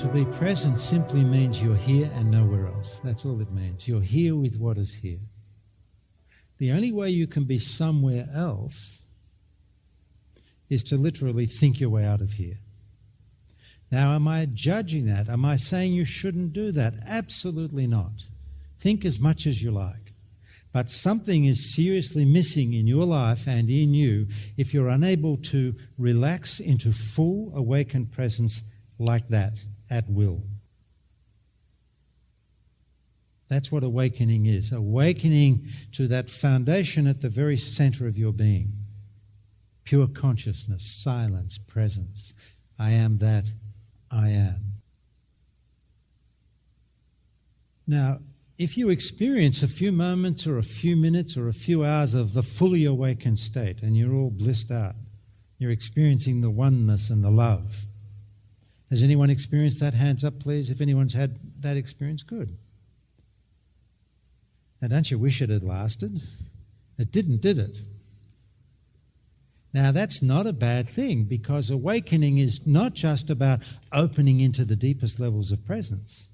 To be present simply means you're here and nowhere else. That's all it means. You're here with what is here. The only way you can be somewhere else is to literally think your way out of here. Now, am I judging that? Am I saying you shouldn't do that? Absolutely not. Think as much as you like. But something is seriously missing in your life and in you if you're unable to relax into full awakened presence like that, at will. That's what awakening is. Awakening to that foundation at the very center of your being. Pure consciousness, silence, presence. I am that I am. Now, if you experience a few moments or a few minutes or a few hours of the fully awakened state and you're all blissed out, you're experiencing the oneness and the love. Has anyone experienced that? Hands up, please. If anyone's had that experience, good. Now, don't you wish it had lasted? It didn't, did it? Now, that's not a bad thing, because awakening is not just about opening into the deepest levels of presence.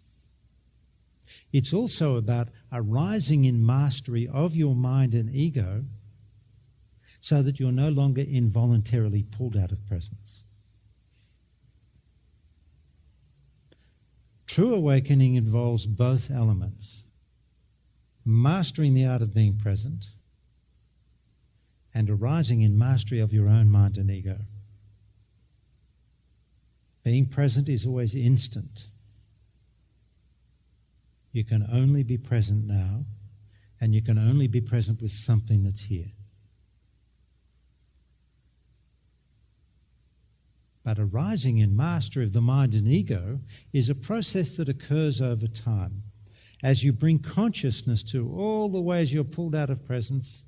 It's also about arising in mastery of your mind and ego so that you're no longer involuntarily pulled out of presence. True awakening involves both elements. Mastering the art of being present and arising in mastery of your own mind and ego. Being present is always instant. You can only be present now, and you can only be present with something that's here. But arising in mastery of the mind and ego is a process that occurs over time. As you bring consciousness to all the ways you're pulled out of presence,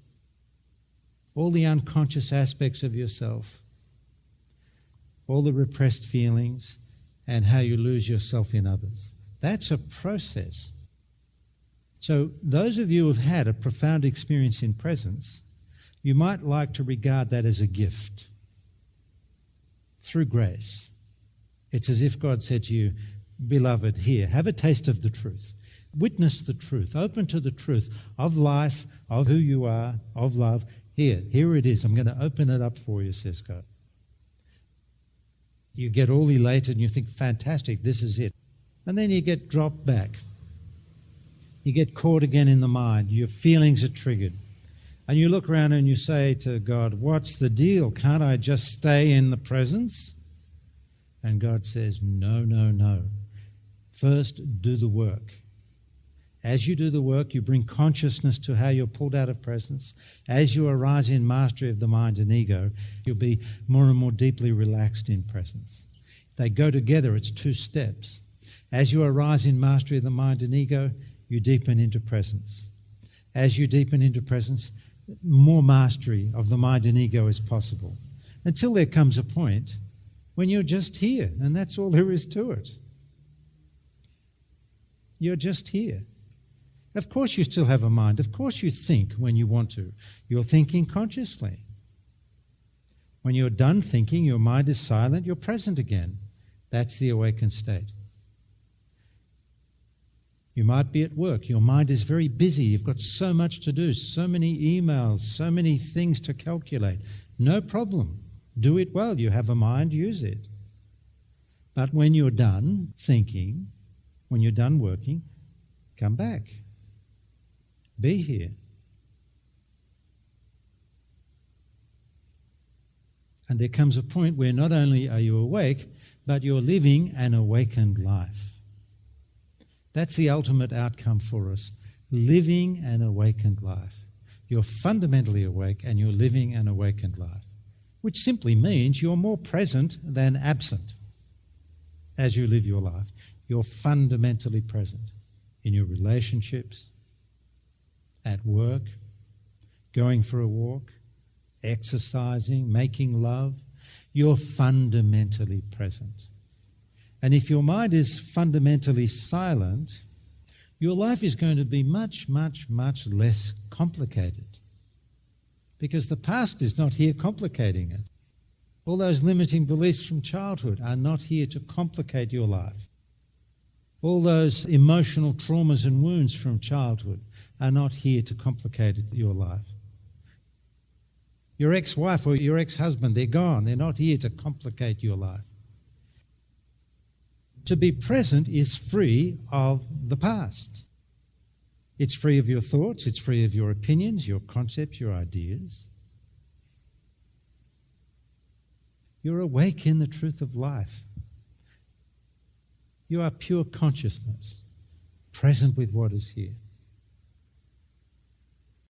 all the unconscious aspects of yourself, all the repressed feelings, and how you lose yourself in others. That's a process. So those of you who have had a profound experience in presence, you might like to regard that as a gift. Through grace. It's as if God said to you, beloved, here, have a taste of the truth. Witness the truth. Open to the truth of life, of who you are, of love. Here it is. I'm going to open it up for you, says God. You get all elated and you think, fantastic, this is it. And then you get dropped back. You get caught again in the mind. Your feelings are triggered. And you look around and you say to God, what's the deal? Can't I just stay in the presence? And God says, no, no, no. First, do the work. As you do the work, you bring consciousness to how you're pulled out of presence. As you arise in mastery of the mind and ego, you'll be more and more deeply relaxed in presence. They go together. It's two steps. As you arise in mastery of the mind and ego, you deepen into presence. As you deepen into presence, more mastery of the mind and ego is possible, until there comes a point when you're just here, and that's all there is to it. You're just here. Of course you still have a mind. Of course you think when you want to. You're thinking consciously. When you're done thinking, your mind is silent, you're present again. That's the awakened state. You might be at work. Your mind is very busy. You've got so much to do, so many emails, so many things to calculate. No problem. Do it well. You have a mind, use it. But when you're done thinking, when you're done working, come back. Be here. And there comes a point where not only are you awake, but you're living an awakened life. That's the ultimate outcome for us, living an awakened life. You're fundamentally awake and you're living an awakened life, which simply means you're more present than absent as you live your life. You're fundamentally present in your relationships, at work, going for a walk, exercising, making love. You're fundamentally present. And if your mind is fundamentally silent, your life is going to be much, much, much less complicated. Because the past is not here complicating it. All those limiting beliefs from childhood are not here to complicate your life. All those emotional traumas and wounds from childhood are not here to complicate your life. Your ex-wife or your ex-husband, they're gone. They're not here to complicate your life. To be present is free of the past. It's free of your thoughts. It's free of your opinions, your concepts, your ideas. You're awake in the truth of life. You are pure consciousness, present with what is here.